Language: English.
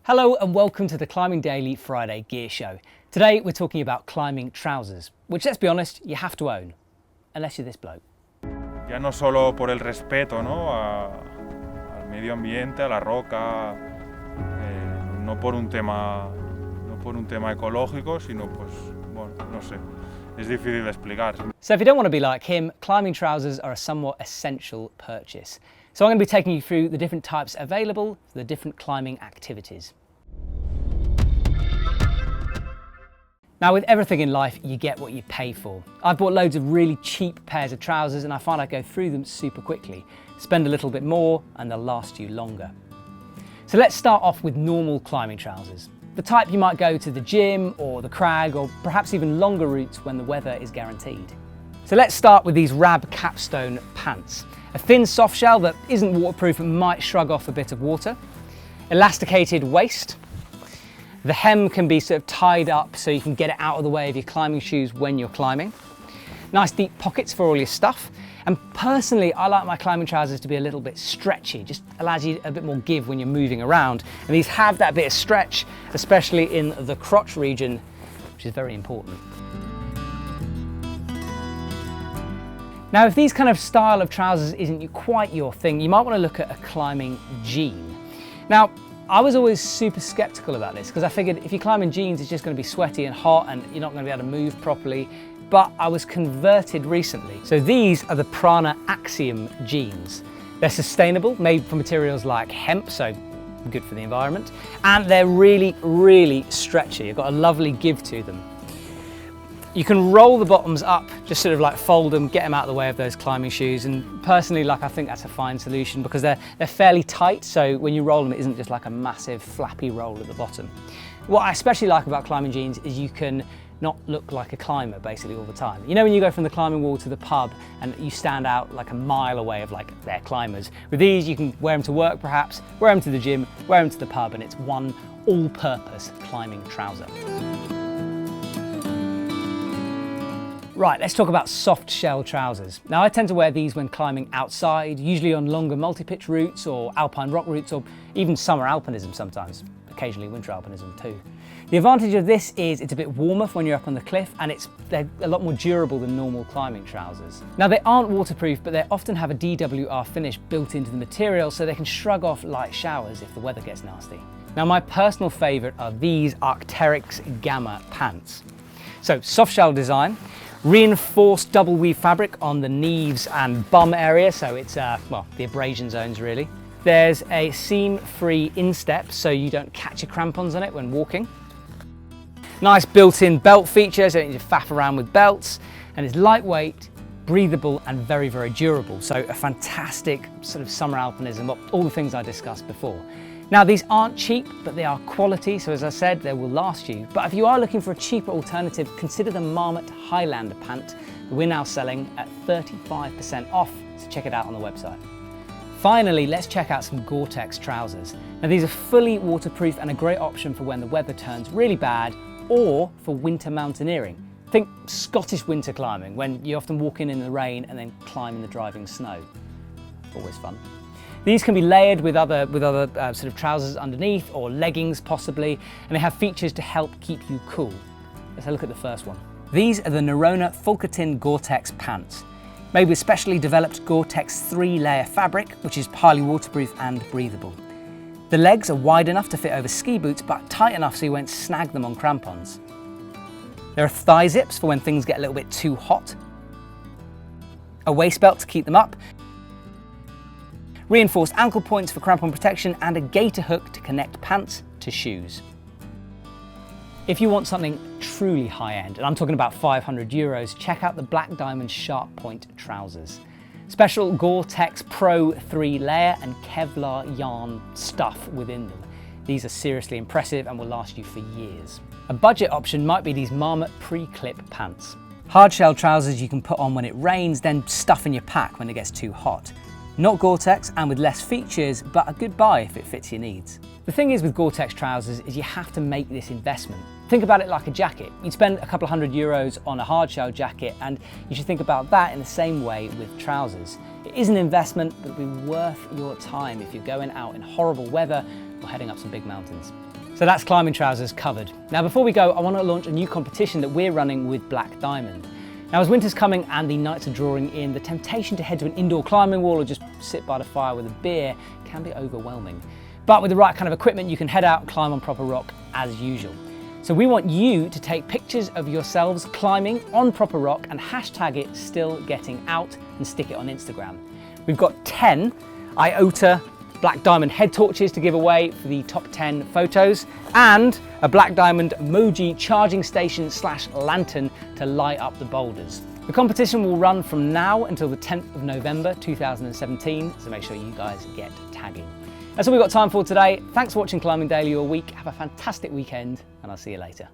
Hello and welcome to the Climbing Daily Friday Gear Show. Today we're talking about climbing trousers, which, let's be honest, you have to own, unless you're this bloke. Ya no solo por el respeto, ¿no? al medio ambiente, a la roca, no por un tema ecológico, sino pues, bueno, no sé, es difícil de explicar. So if you don't want to be like him, climbing trousers are a somewhat essential purchase. So I'm going to be taking you through the different types available for the different climbing activities. Now, with everything in life, you get what you pay for. I've bought loads of really cheap pairs of trousers and I find I go through them super quickly. Spend a little bit more and they'll last you longer. So let's start off with normal climbing trousers. The type you might go to the gym or the crag or perhaps even longer routes when the weather is guaranteed. So let's start with these Rab Capstone Pants. A thin soft shell that isn't waterproof and might shrug off a bit of water. Elasticated waist. The hem can be sort of tied up so you can get it out of the way of your climbing shoes when you're climbing. Nice deep pockets for all your stuff. And personally, I like my climbing trousers to be a little bit stretchy, just allows you a bit more give when you're moving around. And these have that bit of stretch, especially in the crotch region, which is very important. Now, if these kind of style of trousers isn't quite your thing, you might want to look at a climbing jean. Now, I was always super skeptical about this because I figured if you climb in jeans, it's just going to be sweaty and hot and you're not going to be able to move properly. But I was converted recently. So these are the Prana Axiom jeans. They're sustainable, made from materials like hemp, so good for the environment. And they're really, really stretchy. They've got a lovely give to them. You can roll the bottoms up, just sort of like fold them, get them out of the way of those climbing shoes. And personally, I think that's a fine solution because they're fairly tight. So when you roll them, it isn't just like a massive flappy roll at the bottom. What I especially like about climbing jeans is you can not look like a climber basically all the time. You know when you go from the climbing wall to the pub and you stand out like a mile away of like they're climbers. With these, you can wear them to work perhaps, wear them to the gym, wear them to the pub, and it's one all-purpose climbing trouser. Right, let's talk about Softshell trousers. Now, I tend to wear these when climbing outside, usually on longer multi-pitch routes or alpine rock routes or even summer alpinism sometimes, occasionally winter alpinism too. The advantage of this is it's a bit warmer when you're up on the cliff and they're a lot more durable than normal climbing trousers. Now, they aren't waterproof, but they often have a DWR finish built into the material so they can shrug off light showers if the weather gets nasty. Now, my personal favorite are these Arc'teryx Gamma pants. So, soft shell design, reinforced double weave fabric on the knees and bum area, so it's, well, the abrasion zones really. There's a seam-free instep so you don't catch your crampons on it when walking. Nice built-in belt feature, so you don't need to faff around with belts. And it's lightweight, breathable, and very, very durable. So a fantastic sort of summer alpinism, all the things I discussed before. Now, these aren't cheap, but they are quality, so as I said, they will last you. But if you are looking for a cheaper alternative, consider the Marmot Highlander pant that we're now selling at 35% off, so check it out on the website. Finally, let's check out some Gore-Tex trousers. Now, these are fully waterproof and a great option for when the weather turns really bad or for winter mountaineering. Think Scottish winter climbing, when you often walk in the rain and then climb in the driving snow. Always fun. These can be layered with other sort of trousers underneath or leggings possibly, and they have features to help keep you cool. Let's have a look at the first one. These are the Nerona Fulkerton Gore-Tex pants, made with specially developed Gore-Tex 3-layer fabric, which is highly waterproof and breathable. The legs are wide enough to fit over ski boots, but tight enough so you won't snag them on crampons. There are thigh zips for when things get a little bit too hot, a waist belt to keep them up, reinforced ankle points for crampon protection, and a gaiter hook to connect pants to shoes. If you want something truly high-end, and I'm talking about €500, check out the Black Diamond Sharp Point trousers. Special Gore-Tex Pro 3-layer and Kevlar yarn stuff within them. These are seriously impressive and will last you for years. A budget option might be these Marmot pre-clip pants. Hard shell trousers you can put on when it rains, then stuff in your pack when it gets too hot. Not Gore-Tex and with less features, but a good buy if it fits your needs. The thing is with Gore-Tex trousers is you have to make this investment. Think about it like a jacket. You'd spend a couple of €100 on a hard shell jacket, and you should think about that in the same way with trousers. It is an investment, but it'll be worth your time if you're going out in horrible weather or heading up some big mountains. So that's climbing trousers covered. Now before we go, I want to launch a new competition that we're running with Black Diamond. Now as winter's coming and the nights are drawing in, the temptation to head to an indoor climbing wall or just sit by the fire with a beer can be overwhelming. But with the right kind of equipment, you can head out and climb on proper rock as usual. So we want you to take pictures of yourselves climbing on proper rock and hashtag it still getting out and stick it on Instagram. We've got 10 IOTA Black Diamond head torches to give away for the top 10 photos and a Black Diamond Moji charging station / lantern to light up the boulders. The competition will run from now until the 10th of November 2017, so make sure you guys get tagging. That's all we've got time for today. Thanks for watching Climbing Daily all week. Have a fantastic weekend and I'll see you later.